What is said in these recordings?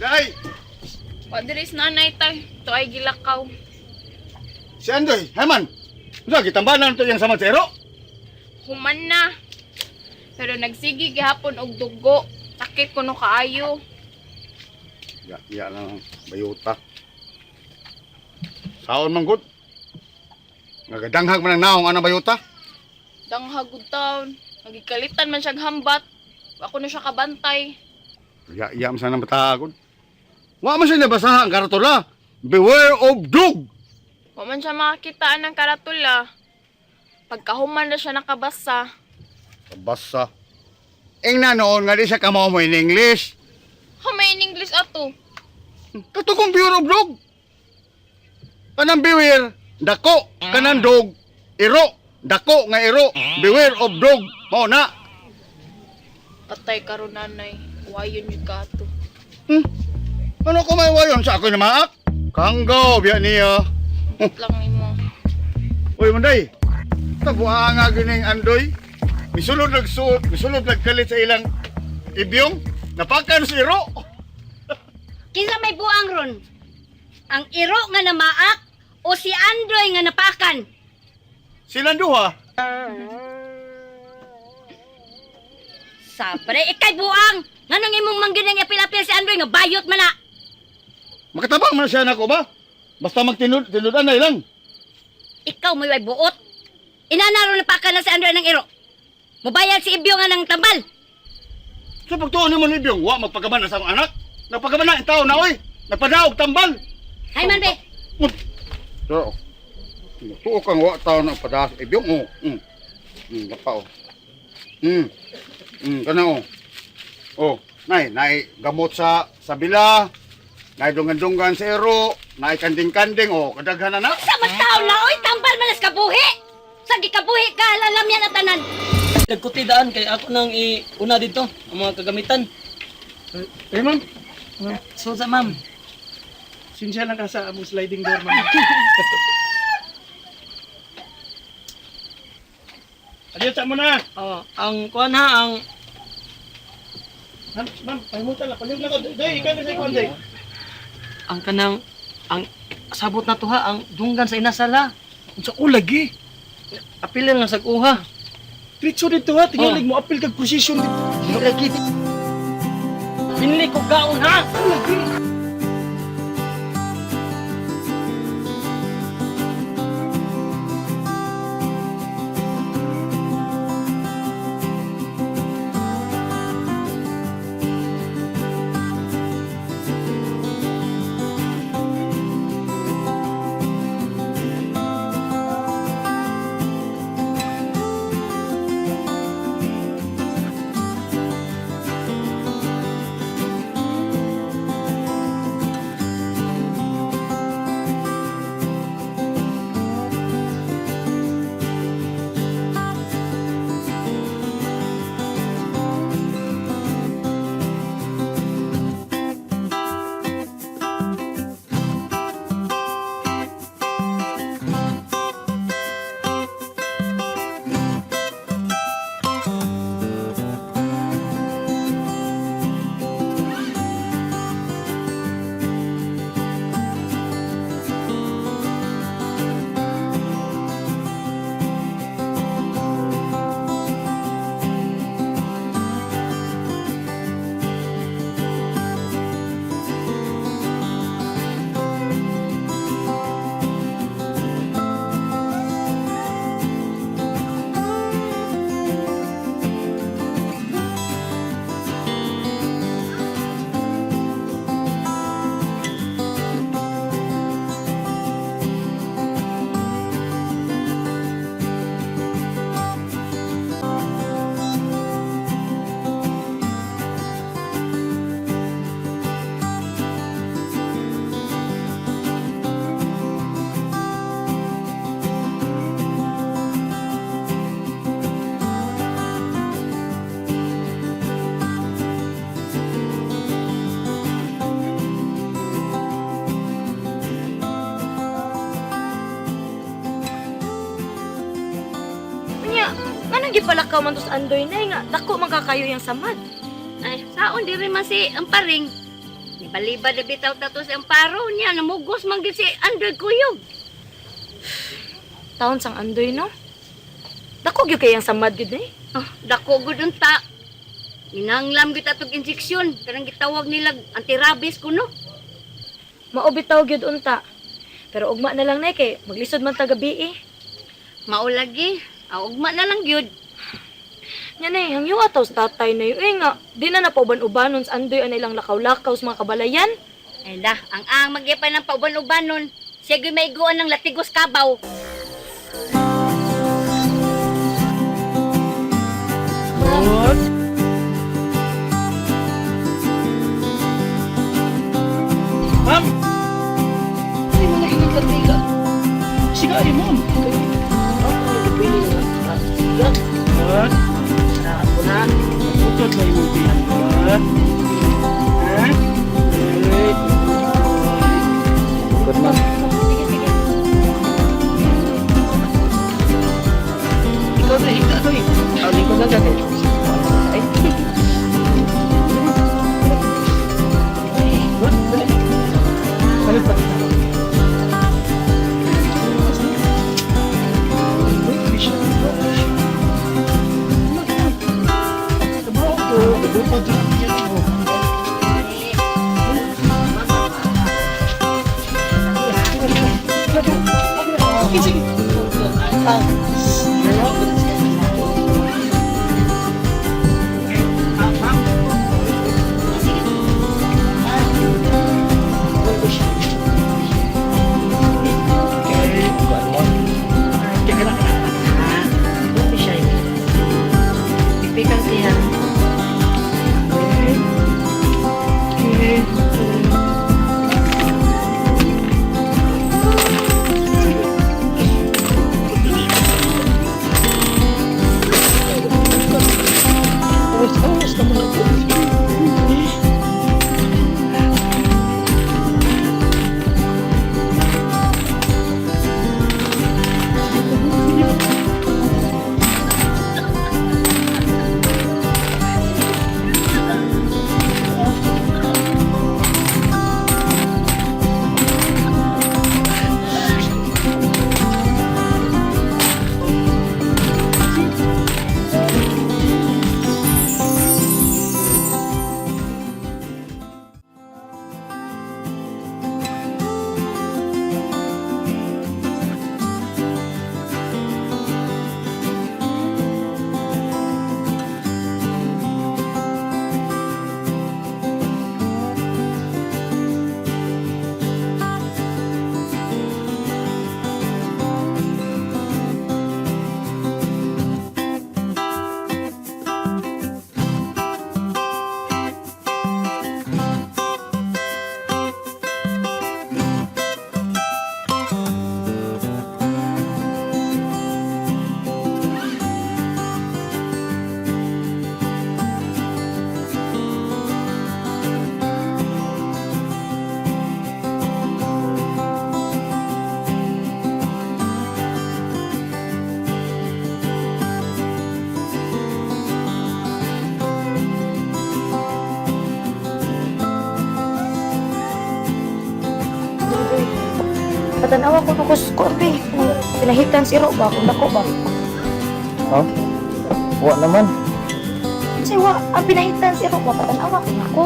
Day! Wa diri is nanay tay. To ay gilakaw. Si Andoy, Herman! Ano, gitambanan ito yung samatero? Human na. Pero nagsigi gihapon og dugo. Sakit kuno kaayo. Ya lang, bayuta. Saon man gud. Nagadanghag man ang naong anang bayuta. Danghagod taon. Nagikalitan man siyang hambat. Ako na siya kabantay. Ya man sana matagod. Wa man siya nabasahan ang karatula. Beware of dog! Wa man siya makakitaan ng karatula. Pagkahuman na siya nakabasa. Basa. Ing na noon nga di siya kamaw mo in English. Hamay in English ato. Kato kong beware of dog. Kanang beware, dako. Kanang dog, iro. Dako nga iro. Beware of dog. Mao na. Patay karon nanay. Wayon yung kato. Ano ko may wayon sa ako na maak? Kanggaw, biya niya. Lang nimo. Uy, Manday. Tabuha nga gining Andoy. Misulod nagsuot, misulod nagkalit sa ilang ibyong. Napakan si Iro. Kinsa may buang ron? Ang iro nga namaak o si Andoy nga napakan? Silang duha. Sabre, ikay buang! Nganong imong mangginang apil-apil si Andoy nga bayot man na? Makatabang man siya nako ba? Basta magtinudan na ilang. Ikaw may way buot. Inanaro napakan na si Andoy ng iro. Mabayad si Ibyo nga ng tambal. Sa pagtuon ni mo ni Ibyong, wa magpagaman na sa akong anak. Nagpagaman na, tao na oy. Nagpadaog tambal. Hay man be. So, tuo kang wa tao na padaas Ibyong. Oh. Lapa oh. Kana oh. Oh, nay gamot sa bila. Nay dungan-dungan sa ero, nay kanding-kanding oh, kadaghan na. Sa matao na oy tambal man sa kabuhi. Sa gikabuhi ka alam yan at tanan. Nagkutidaan kay ako nang iuna dito ang mga kagamitan. Ma'am. So sa ma'am. Sinsya lang ka sa among sliding door, ma'am. Adios sa mo na. Oh, ang kuan ha ang Ma'am, pahimutan lang. Pahimutan lang ko. Day, ikaw na sa ikuan, day. ang kanang ang sabot na to ha ang dunggan sa inasala. Unsa ko lagi? Apilin lang sa kuha. Tritso dito ha. Tingalig mo apil kag posisyon dito. Lagi. Pinili ko gaon ha. Gipalakaw man to sa Andoy na nga dako man kakayo yang samad. Ay, saon diri man si ang paring. Balibad na bitaw tato si Amparo niya. Namugos man gid si Andoy kuyog. Taon sang Andoy, no? Dako gyud kayang samad gyud eh. Dako gud unta. Inanglam gid atog injeksyon. Karang gitawag nila anti-rabies kuno. Mao bitaw gyud unta. Pero ugma na lang na kay maglisod man ta gabi eh. Maulagi. Ugma na lang gyud. Yan eh, ang yuwa taos tatay na yun. Eh nga, di na napauban-ubanon sa Andoy ang ilang lakaw-lakaw sa mga kabalayan. Ay da, ang magyapay ng pauban-ubanon. Siya gyud maiguan ng latigos kabaw. What? Ma'am! Ay, manahimik ka tila. Sige, ay, ma'am. What? Utod na yung bihan ko, ha? Ha? Good, ma'am. Ikaw na, ikaw to eh. Aling ko na dati. Ay. What? Dali. Balik pa. Patanawa ko ko sa korbe. Pinahitan si Ro ba? Kung dako ba? Ha? Wa naman. Kasi ang pinahitan si Ro ba? Patanawa ko ako.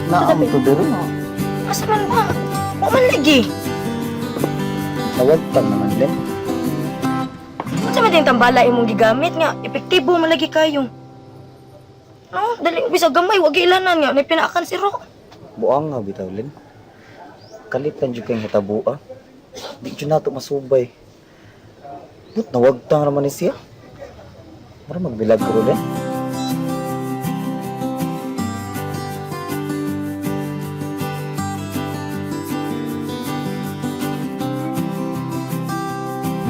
Naam to diri. Asa man ba? Wa man lagi. Tawag naman din. Unsa man din tambala imong gigamit nga epektibo man lagi kayo. No, dali bisa gamay wag ilanan nga may pinaakan si Ro. Buang nga bitawlin. Kalitan jud kay hitabua. Di jud nato masubay. But nawagtang naman ni siya. Mara magbilag ko rin.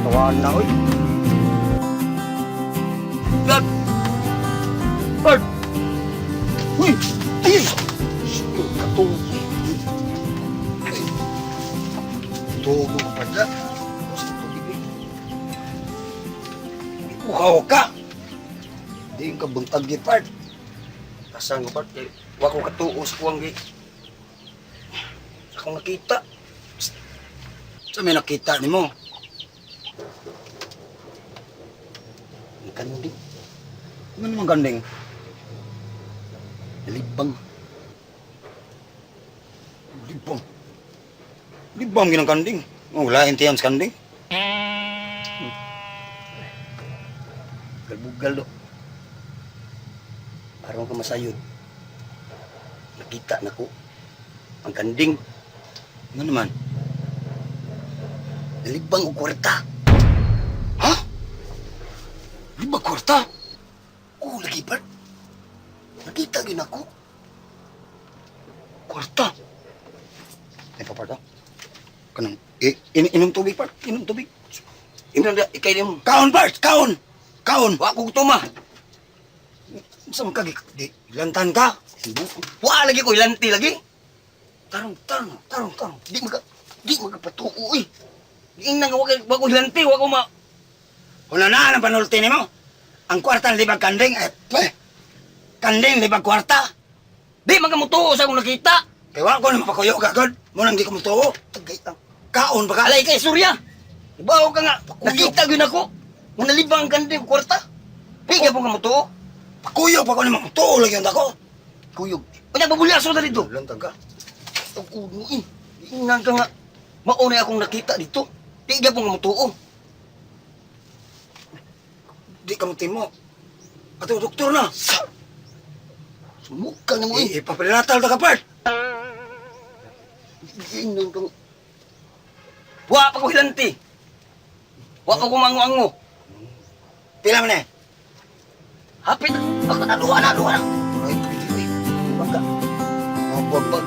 Tawaan na, oy. Bird! Bird! Uy! Ayun! Katong... Tugo pa na. Bukaw ka! Di yung kabuntag ni Part. Kasang ko Part, wako katuo sa kuwang akong nakita. Sa may nakita ni mo? Ang kanding. Ano naman kanding? Libang. Libang. Libang ginang kanding. Oh, lain tiyang sa kanding. Bugal do. Parang ka masayod. Nakita na ko. Ang kanding. Ano naman? Libang o kwarta. Ha? Libang kwarta? Oo, lagi ba? Nakita gin ako. Kwarta. Ay, paparta. Kanang, inom tubig, Part. Inom tubig. Inom na, ikay yung... Kaon, Part! Kaon! Kaon! Wa kong tuma. Saan ka, di, lantan ka? Wa lagi ko, ilanti lagi. Tarong. Di magpatuo, eh. Di nang wa ko ilanti, wa ko ma... Una na, ang panulti ni mo. Ang kwarta, libag kanding, kanding, libag kwarta. Di magamutuo sa akong nakita. Kaya wa ko na mapakuyo kagad. Munang di ko mutuo. Kaon ba ka? Alay kay Surya. Ibaw ka nga. Nakita yun ako. Nung nalibang ang kanding kwarta. Piga po nga mutuo. Pakuyog pa ko na mamutuo lagi yun ako. Kuyog. Kanya babulyaso na dito. Lantag ka. Ang uno eh. Ingan ka nga. Maunay akong nakita dito. Piga po nga mutuo. Di ka mo. Ato, doktor na. Sumuka na mo eh. Ipapilinatal na ka, Part. Ingan ka nga. Wa pa ko hilanti. Wa pa ko mango-ango. Pila man eh. Hapit. Ako naduwa na. Ay, baka. Mabag.